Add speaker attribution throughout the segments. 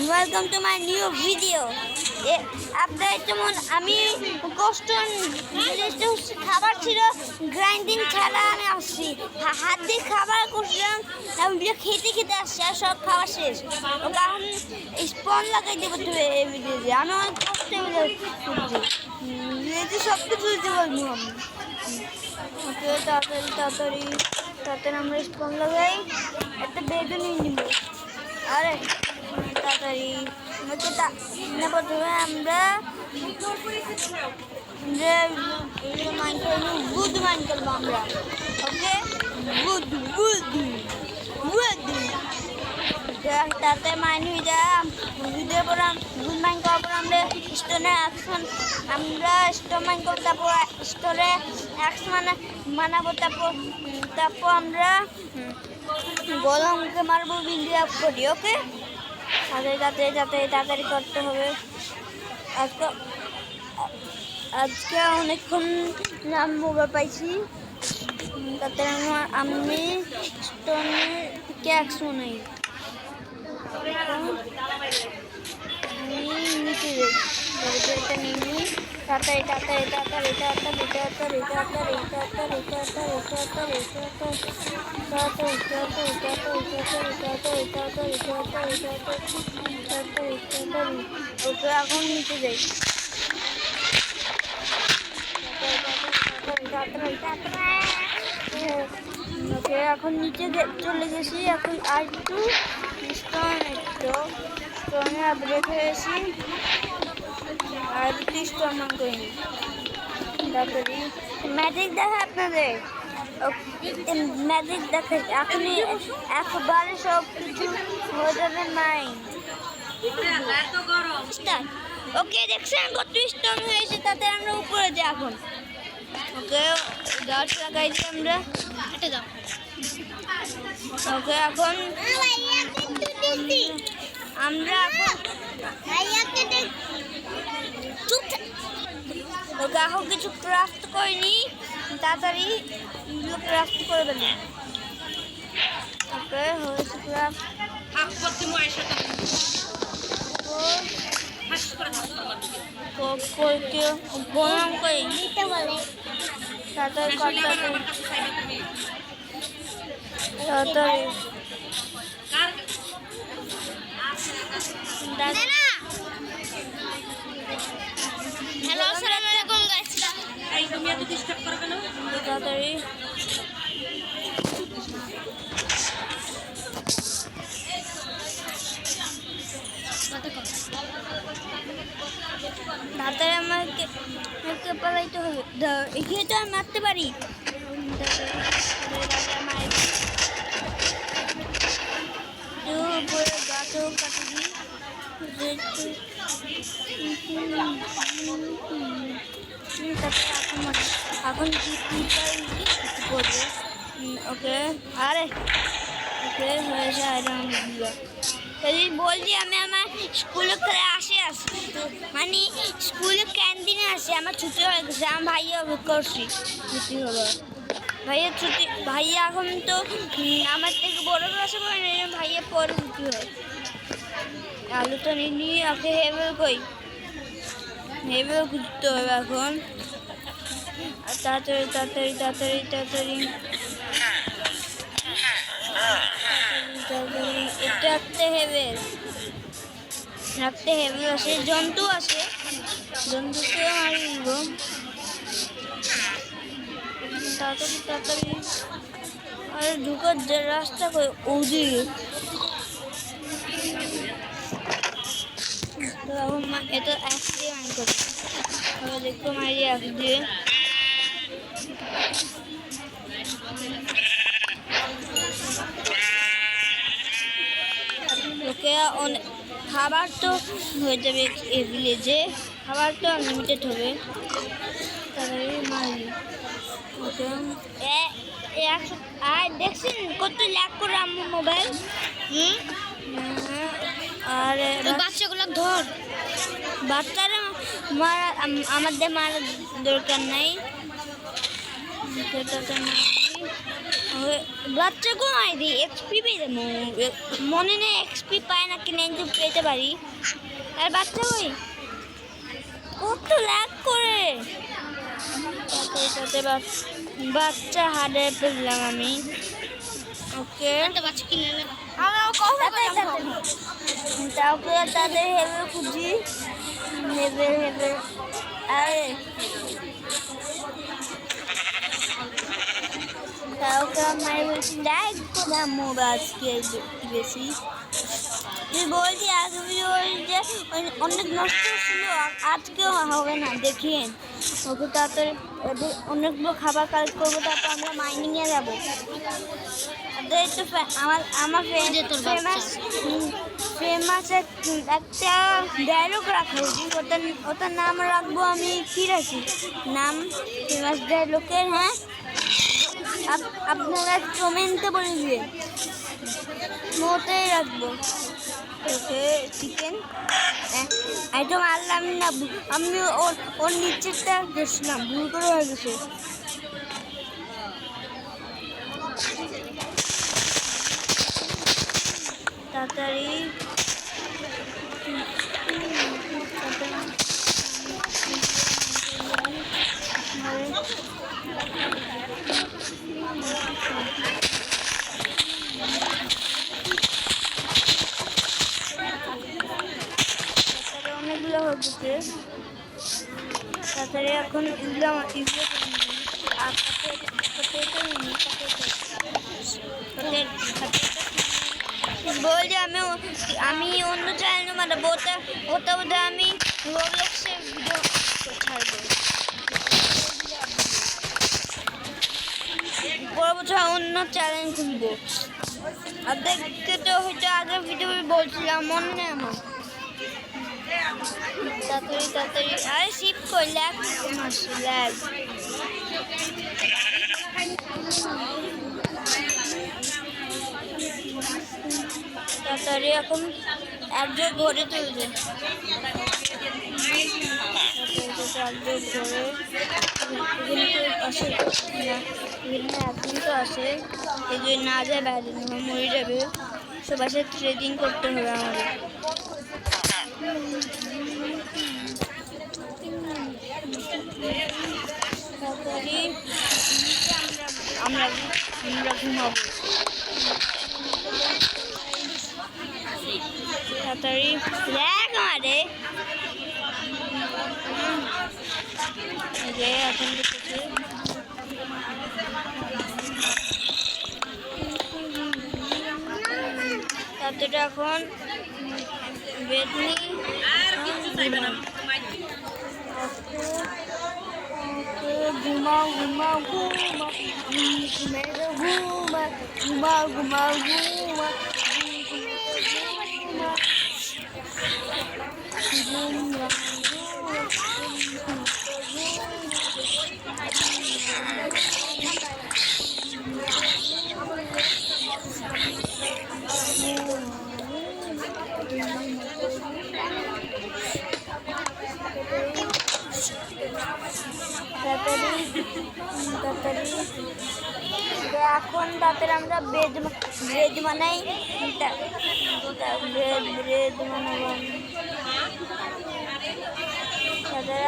Speaker 1: Welcome to my new video. আপনার যেমন আমি কষ্ট খাবার ছিল, গ্রাইন্ডিং ছাড়া আমি আসছি, হাত দিয়ে খাবার করছিলাম, ভিডিও খেতে খেতে আসছি আর সব খাবার শেষ। ওকে এখন স্পন লাগাই দেবো ভিডিও দিয়ে। আমি অনেক কষ্ট সব কিছু দিতে পারবো আমি। ওকে তাড়াতাড়ি তাড়াতাড়ি তাড়াতাড়ি আমরা স্পন লাগাই, একটা বেডও নিয়ে নিব। আরে তাড়াতাড়ি প্রথমে আমরা বুধ মাইন করবো আমরা। ওকে বুধ বুধ বুধ তাতে মাইন হয়ে যায় বুধের পর বুধ মাইন করার পর আমরা স্টোনের অ্যাকশন স্টোর মাইন করবো, তারপর স্টোরে অ্যাকশন বানাবো, তারপর আমরা গোলামকে মারবো বিল্ডিং আপ করি। ওকে তাড়াতাড়ি করতে হবে। আজকে অনেকক্ষণ নাম মোবাইল পাইছি, তাতে আমি স্টোনের থেকে অ্যাকশন নেই নিচে এটা নিই। তাড়াতাড়ি তাড়াতাড়ি তাড়াতাড়ি তাড়াতাড়ি তাড়াতাড়ি তাড়াতাড়ি তাড়াতাড়ি তাড়াতাড়ি ওকে এখন নিচে যাই। ওকে এখন নিচে চলে গেছি। এখন আর একটু স্টোনে আপডেট হয়েছি, আর একটু স্টোন মান করিনি। তারপরে ম্যাজিক দেখা আপনাদের, ম্যাজিক দেখে এখনই একবারে সব কিছু হয়ে যাবে নাই। ওকে দেখছেন কত স্টোন হয়েছে, তাতে আমরা উপরে যাই এখন। ওকে গাছ লাগাইছি আমরা। ওকে এখন আমরা ওকে এখন কিছু ক্রাফট করিনি, তাড়াতাড়ি ক্রাফট করে দেবে। ওকে হয়েছে ক্রাফট বললাম কই তাড়াতাড়ি তাড়াতাড়ি হ্যালো আসসালামু আলাইকুম গাইস। এই তুমি এত ডিস্টার্ব করবে না তাড়াতাড়ি। তাড়াতাড়ি আমাকে পালাইতে হবে, এখানে তো আমি মারতে পারি। গাছও কাটি দিই। এখন করবো। ওকে আরে ওকে হয়েছে বলছি আমি আমার স্কুলে আসি মানে স্কুলে ক্যান্টিনে আসি। আমার ছুটি হয়ে গেছে, আমার ভাইয়া করছি ছুটি হলো। ভাইয়া এখন তো আমার থেকে বড় ক্লাসে পড়ে না, ভাইয়া পরে ছুটি হয়। আলু তো নিয়ে ওকে হেবেল খুঁজতে হবে এখন। তাড়াতাড়ি তাড়াতাড়ি তাড়াতাড়ি তাড়াতাড়ি এটা রাখতে হেবেল আসে, জন্তু আসে, জন্তুকে মারি দিব। তাড়াতাড়ি তাড়াতাড়ি আরে ঢুকার যে রাস্তা করে ওদিকে এটা এক দিয়ে মাইন করছে। দেখো মারি এক দিয়ে। ওকে খাবার তো হয়ে যাবে, এই ভিলেজে খাবার তো আনলিমিটেড হবে। তাড়াতাড়ি মারি। ওকে আর দেখছেন কত ল্যাগ করে আমার মোবাইল। আর বাচ্চাগুলো ধর, বাচ্চারা আমাদের মারার দরকার নাই। বাচ্চা কমাই দিই এক্সপি পেয়ে যাবো মনে নেই এক্সপি পায় না কিনে কিন্তু পেতে পারি আর বাচ্চা কই কত ল্যাগ করে বাচ্চা হারে পেলাম আমি ওকে বাচ্চা কিনে তারপরে তাদের হেবে খুঁজি হেবে হেবে আরে কাউকে আমার বলছি লাইক করলাম আজকে বেশি তুই বলছি আগে যে অনেক নষ্ট ছিল আজকেও হবে না দেখেন ওকে তাড়াতাড়ি অনেকগুলো খাবার কালেক্ট করবো তারপর আমরা মাইনিংয়ে যাবো আমার ফেমাস একটা ডায়লগ রাখা উচিত ওটার নাম রাখবো আমি কী রাখি নাম ফেমাস ডায়লগের হ্যাঁ আপনারা কমেন্টে বলে দিবেন মোটেই রাখবো ওকে চিকেন একদম আনলাম না আমি ওর নিচেরটা গেছিলাম ভুল করে হয়ে গেছে তাড়াতাড়ি অনেকগুলো হচ্ছে তাড়াতাড়ি এখন বলছি আমি অন্য চ্যানেল বানাবো ওটা বোধ আমি রোলেক্সের ভিডিও ছাড়বো পরের বছর অন্য চ্যানেল খুলবো আর দেখতে তো হয়তো আগের ভিডিও বলছিলাম মনে নেই আমার তাড়াতাড়ি আরে শিপ কই ল্যাগ তাড়াতাড়ি এখন একজন ঘরে তুলবে এখন তো আসে এই যে না যায় বাইরে মরে যাবে সবার সাথে ট্রেডিং করতে হবে আমাদের আমরা ঘুমাবো তাড়াতাড়ি আমারে এখন তাড়াতাড়ি এখন বেদনি ঘুমাও ঘুমাও ঘুমা ঘুমাও ঘুমাও ঘুমা এখন তাড়াতাড়ি আমরা ব্রেড বানাই ব্রেড বানাবো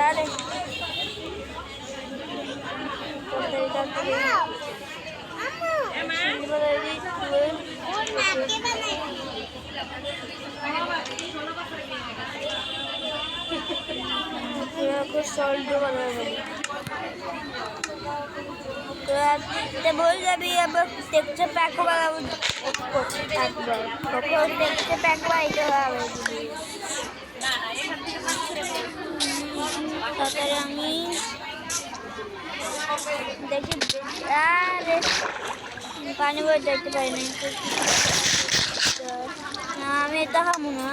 Speaker 1: আরে सॉल्ट तो बोल जाबी अब टेक्सचर पैक वाला टेक्सचर पैक वाला আমি দেখি আরে পানি বই দেখতে পাই না আমি এটা খাবো না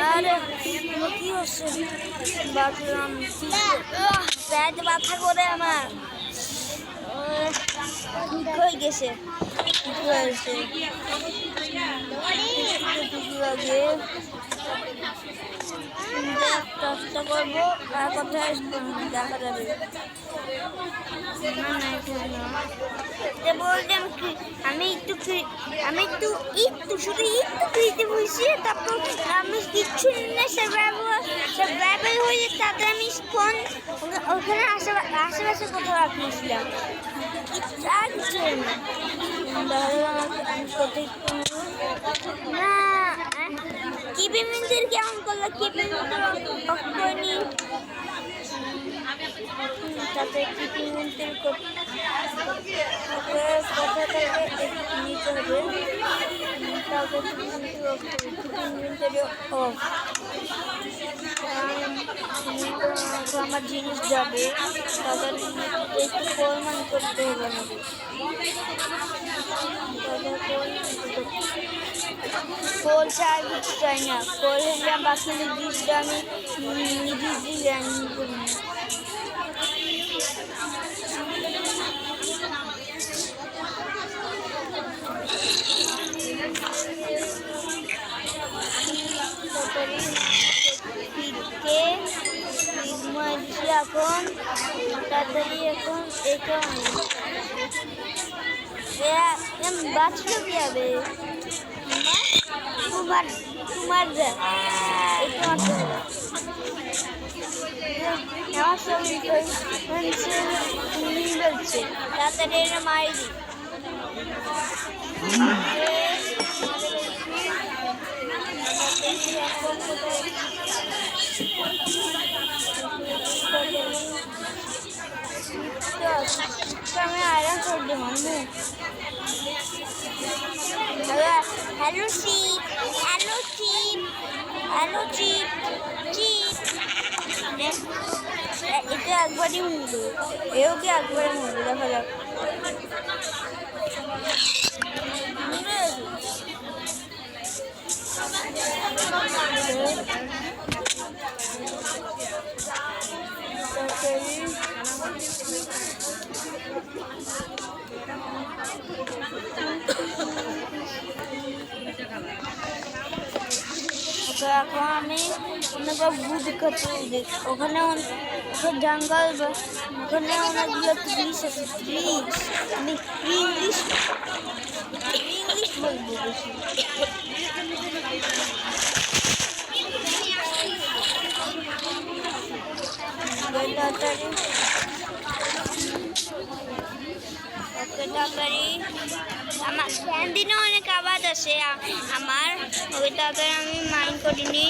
Speaker 1: আরে কি হচ্ছে বাথরুম পেট ব্যথা করে আমার হয়ে গেছে চেষ্টা করবো আর কোথায় দেখা যাবে বলতে আমি একটু শুধু একটু ফ্রিতে বসি, তারপর আমি কিচ্ছু না সার্ভাইভাল হয়ে তাতে আমি ফোন ওখানে আশেপাশে কোথাও রাখছিলাম আর কিছু না। আমি কোথায় না কি পেমেন্টের কেমন করলো কি পেমেন্টের অফ করিনি তাতে কি পেমেন্টের কথাটাকে নিতে হবে তারপর অফ আমার জিনিস যাবে তাদের একটু পরিমাণ করতে হবে আমাদের ফল চাই কিছু চাই না ফল হলে বাকি জিনিসটা আমি নিজে রান্না করি এখন তাড়াতাড়ি এখন এটা বাঁচলো কি হবে তোমার আমার সঙ্গে বলছে তাড়াতাড়ি এটা মারি দিই আমি আরাম করতে মামু হ্যালো চিপ এটা একবারই মূল্য এও কি একবারে মূল্য দেখা যাক এখন আমি অনেক বুঝ করতে ওখানে জঙ্গল ওখানে অনেকগুলো ট্রিজ আছে আমি ইংলিশ বলবো তাড়াতাড়ি আমার ক্যান্টিনে অনেক আওয়াজ আছে আমার ওই তাড়াতাড়ি আমি মাইন্ড করিনি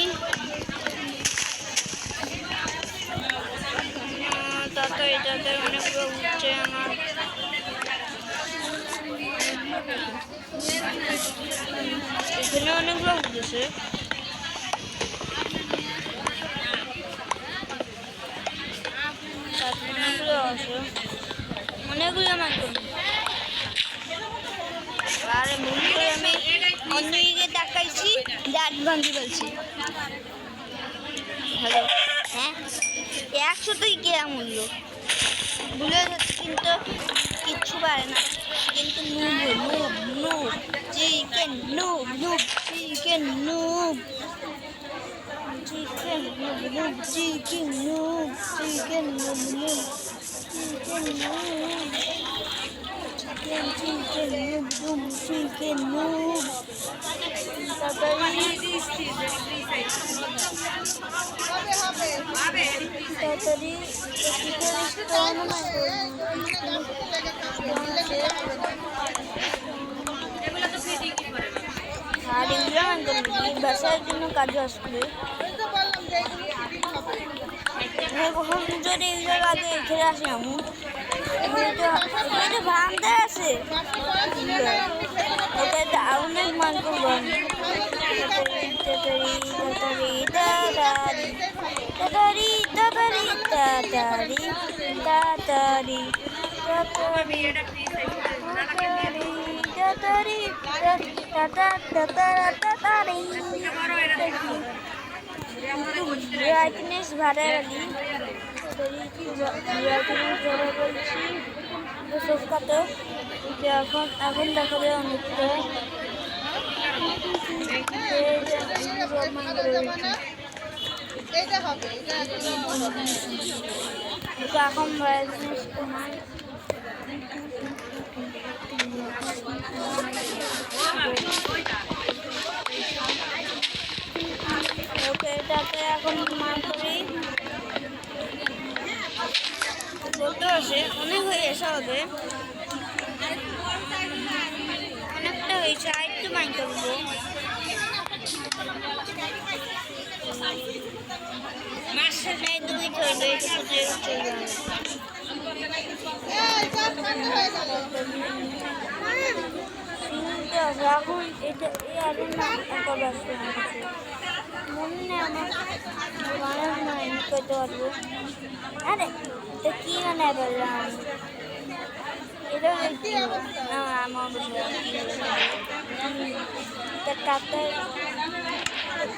Speaker 1: তাড়াতাড়ি অনেকগুলো উঠছে আমার এখানে অনেকগুলো উঠেছে অনেকগুলো আছে অনেকগুলো মাইন্ড করি আর মনে করে আমি অন্যদিকে তাকাইছি দাঁত ভাঙি বলছি হ্যালো হ্যাঁ 100 তুই কে মূল্য ভুলে যাচ্ছে কিন্তু কিচ্ছু পারে না কিন্তু noob chicken noob chicken noob বাসার জন্য কাজে আসবে যদি এইগুলোর আগে খেলে আসি আমি ভাঙতে আছে ওটা অনেক মান করবো আমি ব্রাইটনেস বাড়ালি বলছি এখন দেখা যায় অনেকটা এখন ওকে এটাকে এখন মান করি বলতে আসে অনেক হয়ে আসা হবে অনেকটা হয়েছে আর একটু মাইন করবো মাসের নেই দুই চলবে এখন এটা এই আগে নাম কবে আসবে মনে নেই আমার মানুষ নয় করতে পারবো আরে তো কি মানে বললাম এটা আমার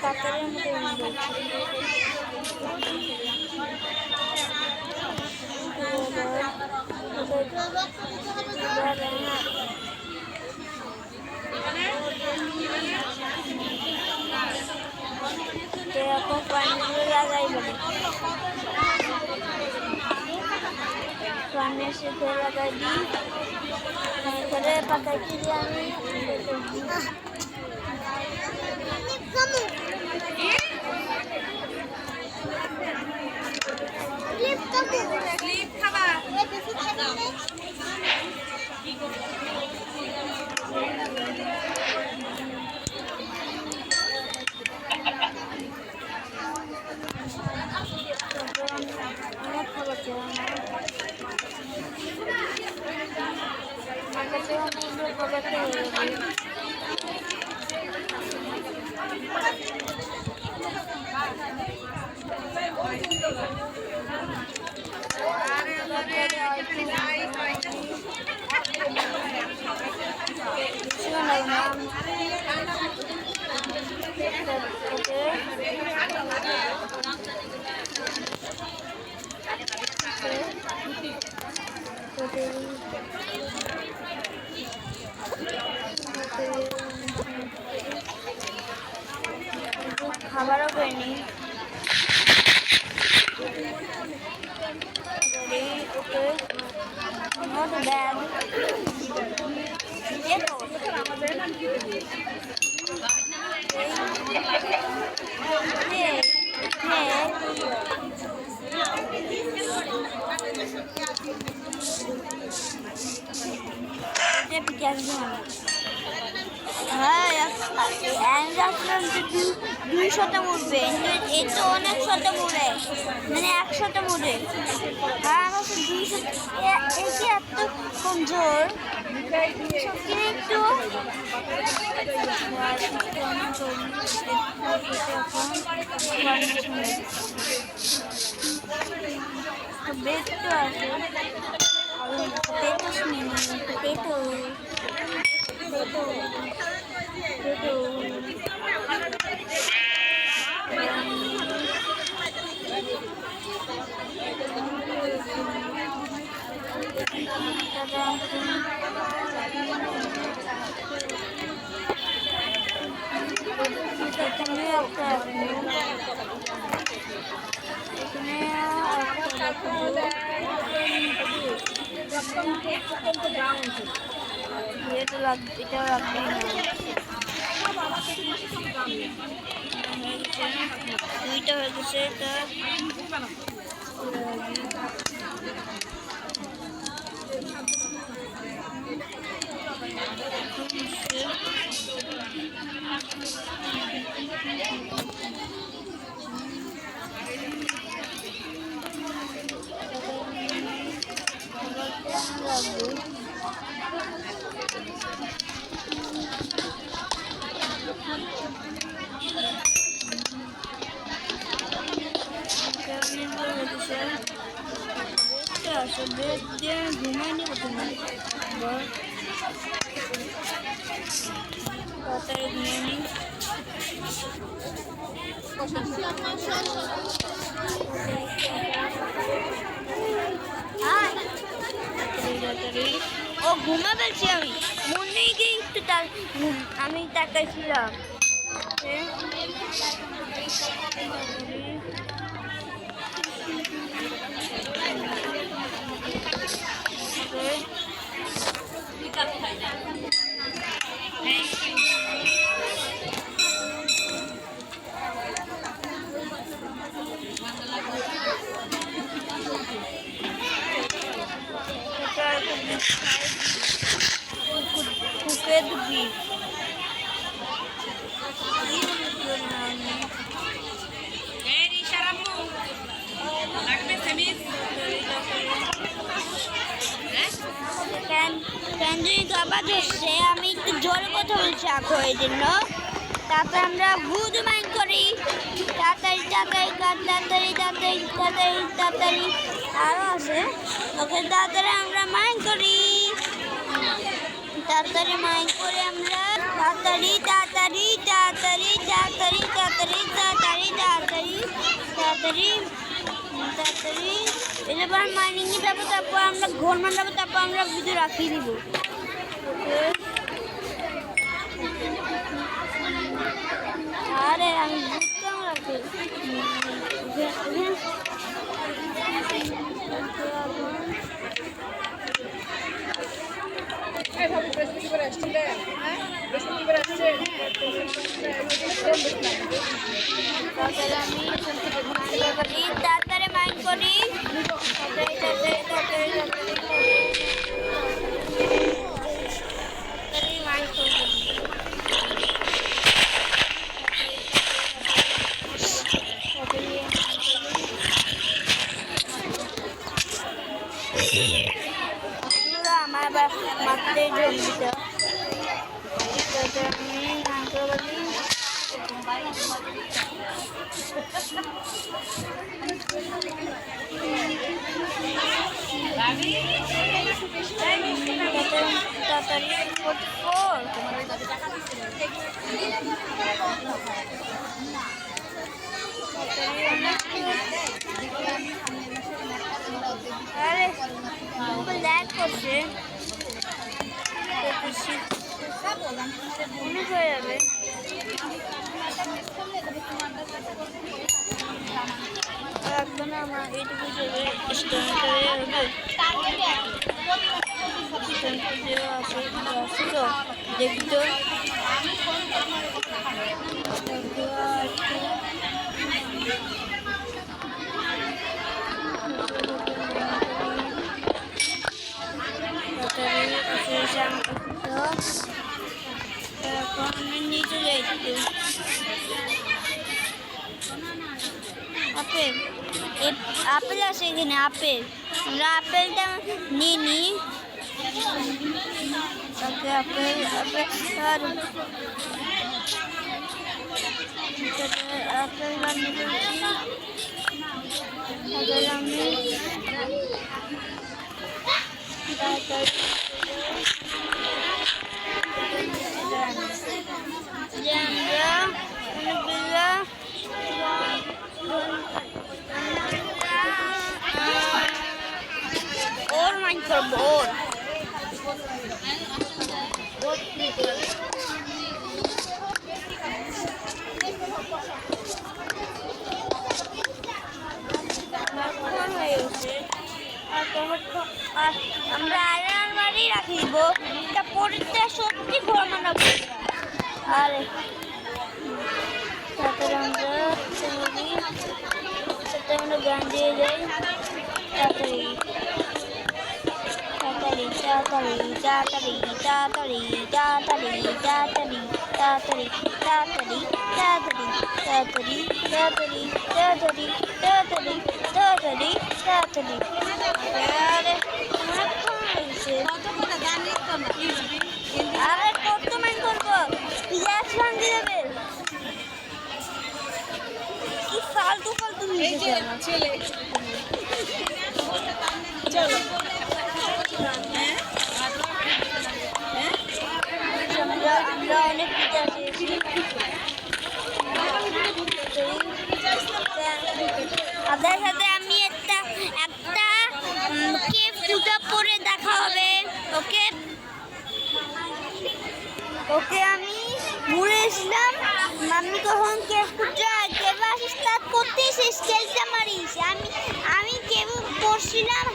Speaker 1: কাতারের মধ্যে এখন পানিগুলো লাগাই বলে পানি সেদ্ধ লাগাই দিই তারপরে পাতাটি দিয়ে আমি খাবারও করিনি not bad দুইশোটা উঠবে এই তো অনেক শত মুড়ে মানে 100টা মুড়ে আর আমার 200 একে এত কমজোর সত্যি একটু বেটো আছে বেটো এটা লাগবে দুইটা হয়ে গেছে এটা বেড দিয়ে ঘুমায়নি প্রথমে তাড়াতাড়ি ঘুমায়নি ও ঘুমা বলছি আমি মনে গিয়ে একটু আমি তাকাইছিলাম আমি একটু জোরে কথা বলছি আঁকো এই জন্য। তারপরে আমরা গুড মাইন্ড করি, তাড়াতাড়ি তাড়াতাড়ি তাড়াতাড়ি তাড়াতাড়ি তাড়াতাড়ি তাড়াতাড়ি আরও আছে। ওকে তাড়াতাড়ি আমরা মাইন্ড করি, তাড়াতাড়ি মাইন্ড করে আমরা তাড়াতাড়ি তাড়াতাড়ি তাড়াতাড়ি তাড়াতাড়ি তাড়াতাড়ি তাড়াতাড়ি তাড়াতাড়ি তাড়াতাড়ি তাড়াতাড়ি এবার মাইনিংয়ে যাবো। তারপর আমরা ঘর মানাবো, তারপর আমরা ভিডিও রাখিয়ে দিব। আরে আমি বুঝতাম রাখি তাড়াতাড়ি মাইন্ড করি, আমার মাত্রে জমিটা তাড়াতাড়ি আরে ল্যাগ করছে, অনেক হয়ে যাবে। একদম আমার এইটুকু যাবে দেখি তো নিচে যাই আপেল, আপেল আছে এখানে আপেল, আমরা আপেলটা নিয়ে নিই। ওকে আপেল আপেল আর আপেল আমি और माइंड करबो और আমরা আয়রন বাড়ি রাখিব, এটা পড়তে সত্যি ঘর বানাবো। আরে তারপরে আমরা গান দিয়ে যাই তাড়াতাড়ি তাড়াতাড়ি তাড়াতাড়ি তাড়াতাড়ি তাড়াতাড়ি তাড়াতাড়ি তাড়াতাড়ি তাড়াতাড়ি তাড়াতাড়ি তাড়াতাড়ি তাড়াতাড়ি তাড়াতাড়ি তাড়াতাড়ি তাড়াতাড়ি তাড়াতাড়ি তাড়াতাড়ি আরে আরে কত মান করবো গ্যাস ভাঙে যাবে কি ফালতু ফালতু ছেলে চলো অনেক আপনার সাথে আমি একটা কেভ পূজা করে দেখা হবে। ওকে ওকে আমি ঘুরে এসলাম। আমি তখন কেবাস স্টার্ট করতেই সেই স্কেলটা মারিস। আমি কেবল পড়ছিলাম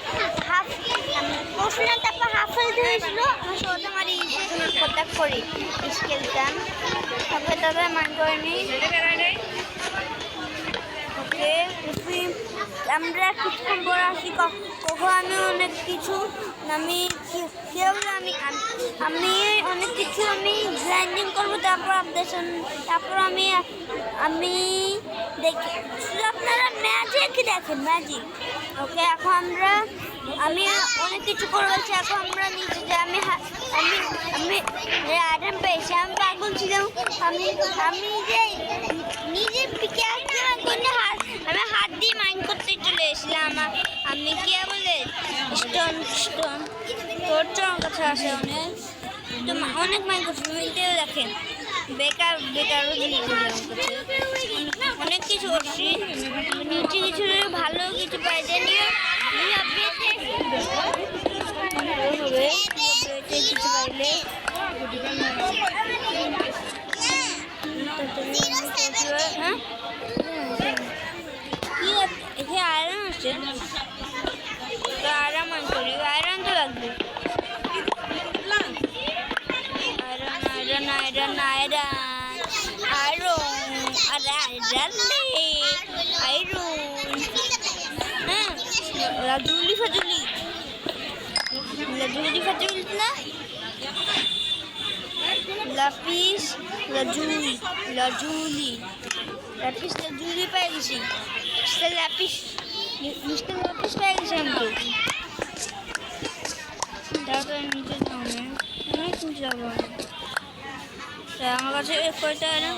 Speaker 1: তারপর হাফ হয়ে ধরেছিল আমার সোজা মারি কটাক করি স্কেলটা। তারপরে দাদা মান করেনি। ওকে আমরা কিছুক্ষণ পর আসি। কখন আমি অনেক কিছু আমি অনেক কিছু আমি গ্রাইন্ডিং করবো। তারপর আমি দেখি আপনারা ম্যাজিক দেখেন ম্যাজিক। ওকে এখন আমি অনেক কিছু করে বলছি। এখন আমরা নিচে যে আমি আইটেম পেয়েছি। আমি পাগল ছিলাম। আমি যে নিজে আমি হাত দিয়ে মাইন্ড করতে চলে এসেছিলাম। আমি কি বলে স্টোন তোর কাছে আসে অনেক মাইন্ড করছি। মিলতেও দেখেন বেকার অনেক কিছু করছি। নিচে কিছু ভালো কিছু পাই জানি কিছু পাইলে হ্যাঁ কি এখানে আয়রন আছে তো আয়রন করি। আয়রন তো লাগবে। হ্যাঁ লাজুলি ফাজুলি না লাপিস লাজুলি পেয়ে গেছি। লাপিস পেয়ে গেছি আমি তো। তারপরে নিচে যাবো অনেক কিছু যাবো। আমার কাছে কয়টা আয়রন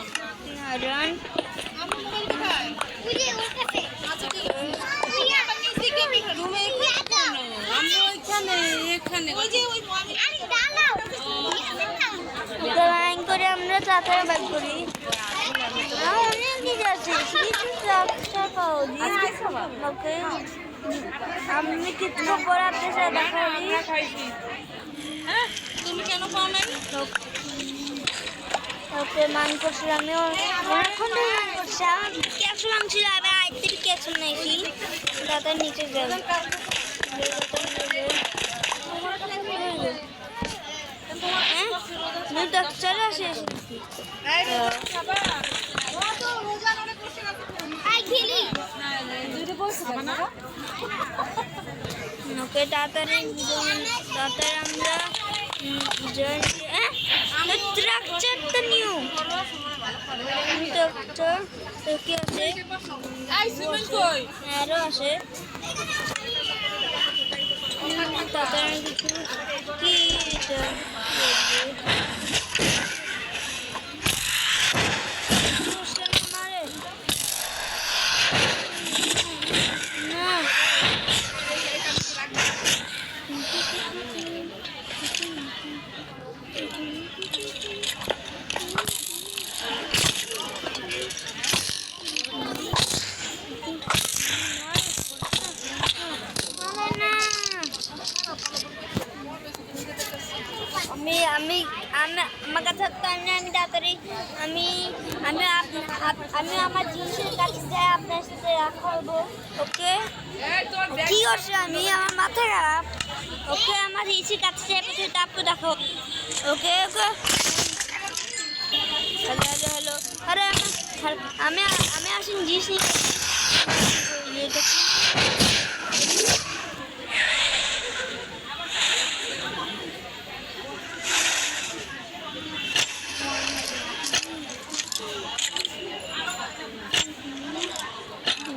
Speaker 1: করে আমরা চাতারে বাইক করি। অনেক কিছু আছে ওকে আমি কিছু পরে আপনার সাথে দেখা তুমি কেন পাও না? ওকে মান করছি আমি অনেকক্ষণ ধরে মান করছি। আমার ক্যাপসুল ছিল আবার আইতে ক্যাপসুল নাইছি দাদার নিচে যাবে। চলে আসে ওকে তাড়াতাড়ি আমরা স্ট্রাকচারটা নিউ কি আছে আরও আসে তাড়াতাড়ি কিছু কি আমার কাছে আমি তাড়াতাড়ি আমি আমার জিনিসের কাছে যাই আপনার সাথে রাখবো। ওকে কি করছি আমি আমার মাথা খারাপ। ওকে আমার জিনিসের কাছে যাই তারপর দেখো। ওকে হ্যালো আরে আমি আসেন জিনিস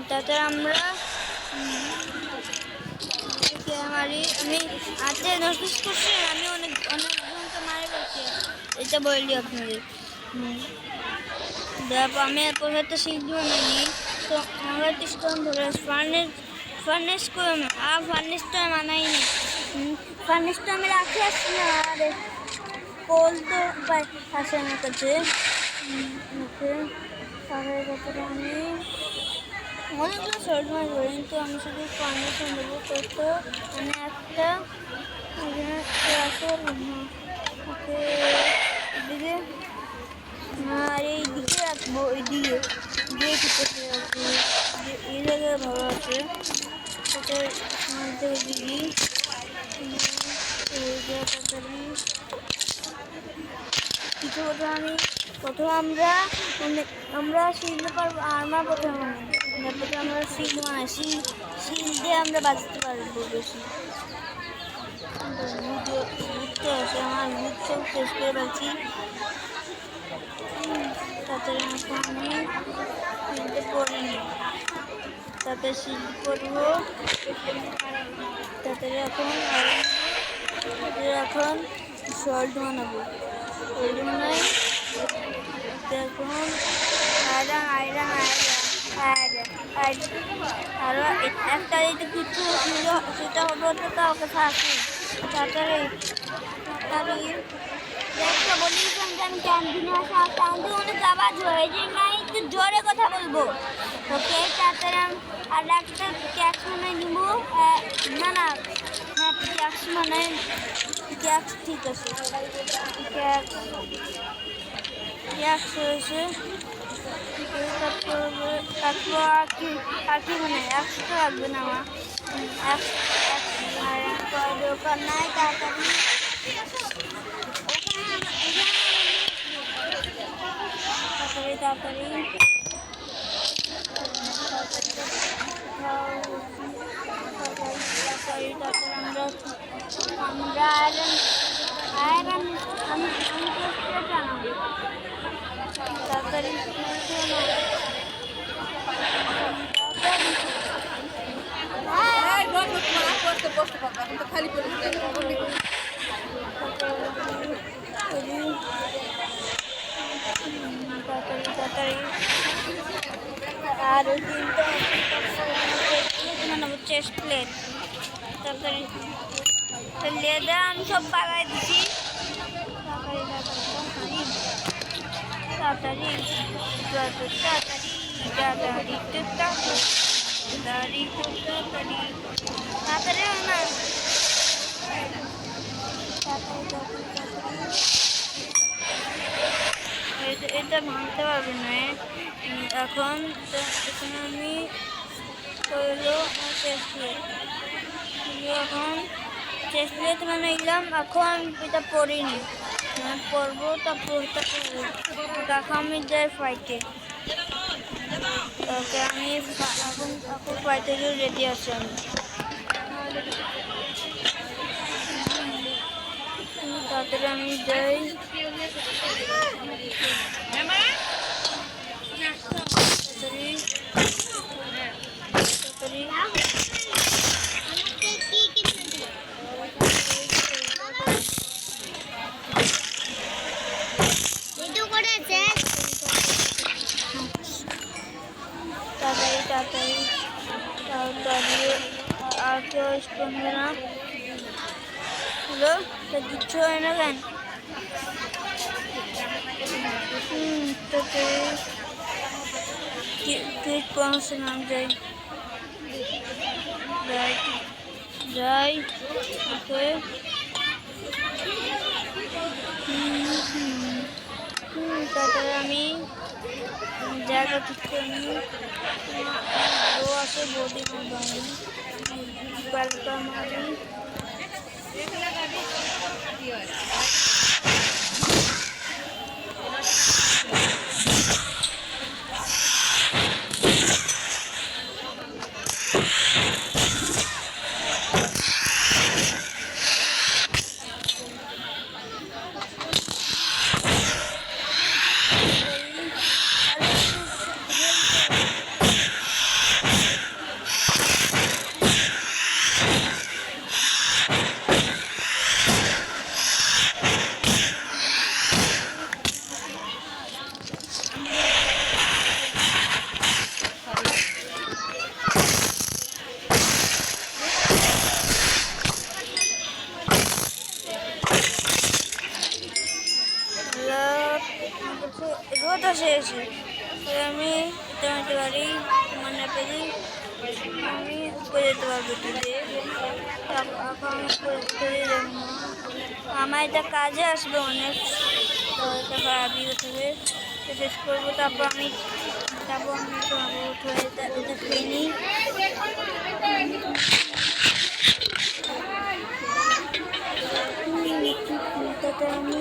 Speaker 1: তারপরে আমরা আমি হাতে নোটিস করছি। আমি অনেক ঘন্টা মারে বলছি এটা বললি আপনাদের। তারপর আমি একটা সিদ্ধ বানাইনি তো আমার একটা স্টোন ধরে ফার্নেস করে ফার্নেসটা মানাইনি। ফার্নেসটা আমি রাখি আসছি না আর কোল তো আসে আমার কাছে। ওকে তারপরে আমি অনেকগুলো শর্ট মাছ ধরি কিন্তু আমি শুধু ফার্নেশন দেবো তো মানে একটা ওকে এদিকে আর এই দিকে রাখবো, ওই দিকে দিয়ে কিছু রাখবো, এই জায়গায় ভালো আছে। এটার মধ্যে দিদি তাড়াতাড়ি কিছু কথা আমি প্রথমে আমরা শিখতে পারবো। আমরা প্রথমে আমরা শিল বানাই, শিল দিয়ে আমরা বাঁচতে পারবো বেশি। ঘুরতে আসে আমার ঘুর সব শেষ করে পাচ্ছি। তাড়াতাড়ি এখন আমি শিলতে পড়িনি, তারপরে শিল পরবো। তাড়াতাড়ি এখন সল্ট বানাবো, সল্ট বানাই। এখন আয়রন আয়রন আয়রন আরো একটা যদি কিছু সেটা হবে, তো ওকে থাকি তাড়াতাড়ি দেখো বলিস আমি ক্যান্টিনে আসা, ক্যান্টিনে অনেক আওয়াজ হয়ে যায় না, একটু জোরে কথা বলবো। ওকে তাড়াতাড়ি আর একটা ক্যাক্স বানাই নিব। না না না ক্যাক্স বানাই, ক্যাক্স ঠিক আছে, ক্যাক্স হয়েছে। তারপর আর কি মানে একশো লাগবে না আমার দোকান নাই। তাড়াতাড়ি তাড়াতাড়ি আমরা আয়রন আমি জানাবো। তাড়াতাড়ি তাড়াতাড়ি আর বানাবো চেস্ট প্লেট। তাড়াতাড়ি লেদা আমি সব বাগাই দিচ্ছি। তাড়াতাড়ি না এটা ভাঙতে পারবে না এখন। এখানে আমি হলো চেস্ট প্লেট, এখন চেস্ট প্লেট বানাইলাম। এখন এটা পরিনি, পরবো তা পড়তে পারবো। তাকে আমি যাই ফাইটে, ওকে আমি এখন ফাইটে রেডি আছি আমি। তাড়াতাড়ি আমি যাই, তাড়াতাড়ি আর কেউ শুনবে না। হলো তা কিচ্ছু হয় না কেন? ক্লিক পৌঁছলাম, যাই যাই ওকে। তারপরে আমি জায়গা ঠিক করে নিই। বউ আছে, বডি বানি পাল্টা মারি। রোদ এসে আমি টমেটো বাড়ি মানে পেরি আমি করে যেতে পারবো তুলে। আমার এটা কাজে আসবে অনেক, তো এটা খারাপই হতে হবে। শেষ করবো, তারপর আমি এটা খেয়ে নিই। তাতে আমি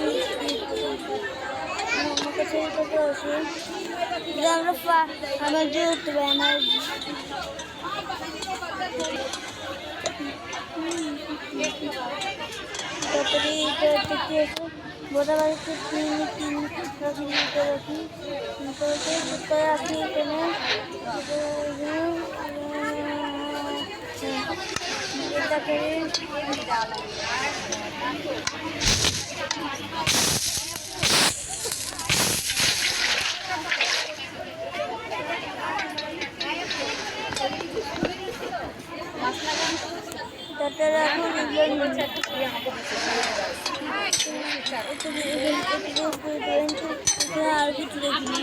Speaker 1: আমার কাছে আসি, আমার যেতে পারে আমার তারপরে এটা দেখতে আছে গোটা বাড়িতে তিন রাখি রাখি এখানে এটা করে তাতে রাখুন আর কিছু দেখিনি।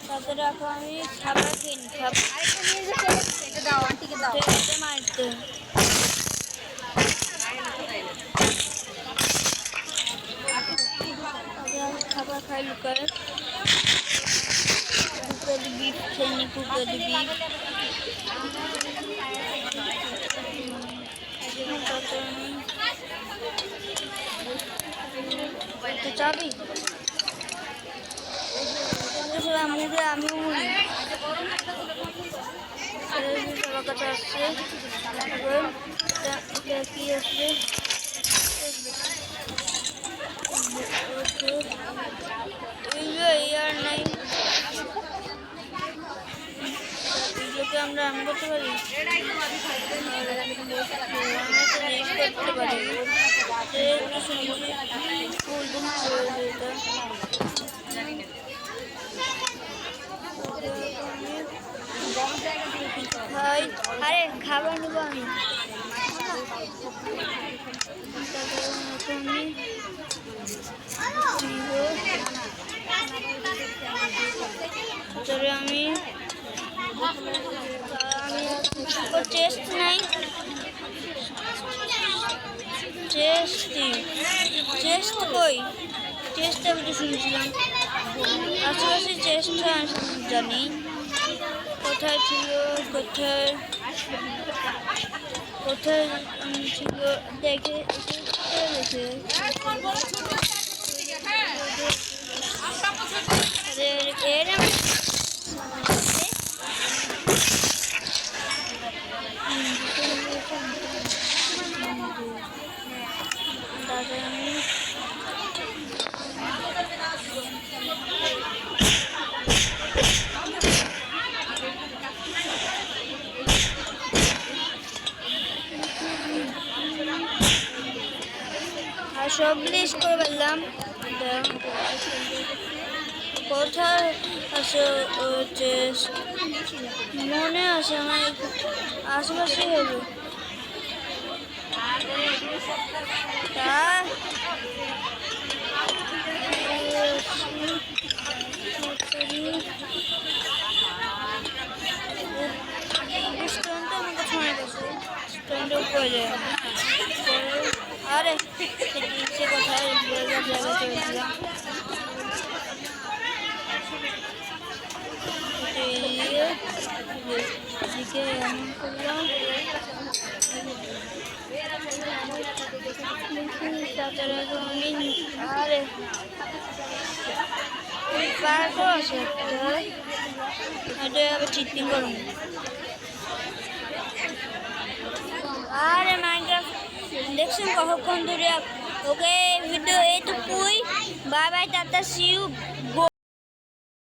Speaker 1: তাতে রাখো আমি খাবার খেয়ে নি, মারতে খাবার খাই লুকায় বিফ খেয়ে নি, কুকারি বিফ চাবি আমিও মুড়ি সবার কাছে আসছে। কি আসছে আর নাই, ভিডিওকে আমরা রান করতে পারি, করতে পারি আরে খাবার নেবো আমি। আমি টেস্ট নাই, চেস্ট কই, চেস্ট আমি তো শুনেছিলাম আশেপাশে, চেস্টটা জানি কোথায় ছিল, কোথায় ছিল দেখে সব লিস্ট করে ফেললাম। কোথায় আছে মনে আছে আমার আশেপাশে হলো আরে সে কোথায় আরে পার্কও আছে এটা আবার চিটিং করুন। আরে মাইনক্রাফট দেখছেন কতক্ষণ ধরে। ওকে ভিডিও এইটুকুই, bye bye, tata, see you.